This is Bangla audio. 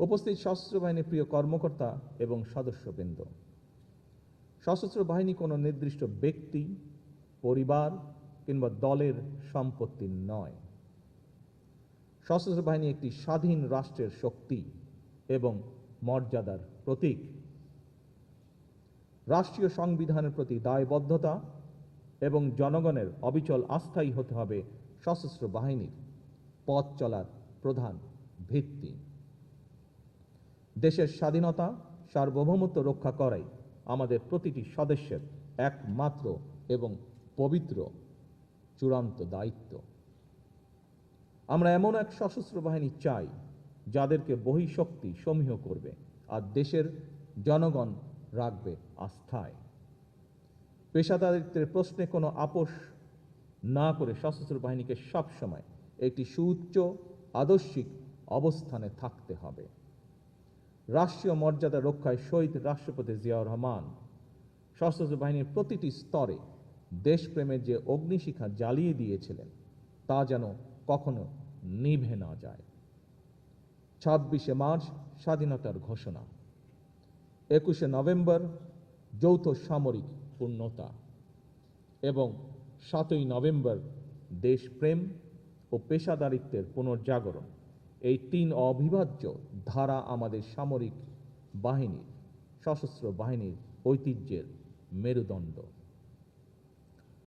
উপস্থিত সশস্ত্র বাহিনীর প্রিয় কর্মকর্তা এবং সদস্যবৃন্দ, সশস্ত্র বাহিনী কোনো নির্দিষ্ট ব্যক্তি, পরিবার কিংবা দলের সম্পত্তি নয়। সশস্ত্র বাহিনী একটি স্বাধীন রাষ্ট্রের শক্তি এবং মর্যাদার প্রতীক। রাষ্ট্রীয় সংবিধানের প্রতি দায়বদ্ধতা এবং জনগণের অবিচল আস্থাই হতে হবে সশস্ত্র বাহিনীর পথ চলার প্রধান ভিত্তি। দেশের স্বাধীনতা, সার্বভৌমত্ব রক্ষা করাই আমাদের প্রতিটি সদস্যের একমাত্র এবং পবিত্র চূড়ান্ত দায়িত্ব। আমরা এমন এক সশস্ত্র বাহিনী চাই যাদেরকে বহিঃশক্তি সমীহ করবে আর দেশের জনগণ রাখবে আস্থায়। পেশাদারিত্বের প্রশ্নে কোনো আপোষ না করে সশস্ত্র বাহিনীকে সবসময় একটি সুউচ্চ আদর্শিক অবস্থানে থাকতে হবে। রাষ্ট্রীয় মর্যাদা রক্ষায় শহীদ রাষ্ট্রপতি জিয়াউর রহমান সশস্ত্র বাহিনীর প্রতিটি স্তরে দেশপ্রেমের যে অগ্নিশিখা জ্বালিয়ে দিয়েছিলেন তা যেন কখনো নিভে না যায়। 26শে মার্চ স্বাধীনতার ঘোষণা, 21শে নভেম্বর যৌথ সামরিক পূর্ণতা এবং 7ই নভেম্বর দেশপ্রেম ও পেশাদারিত্বের পুনর্জাগরণ, এই 3 অবিভাজ্য ধারা আমাদের সামরিক বাহিনীর, সশস্ত্র বাহিনীর ঐতিহ্যের মেরুদণ্ড।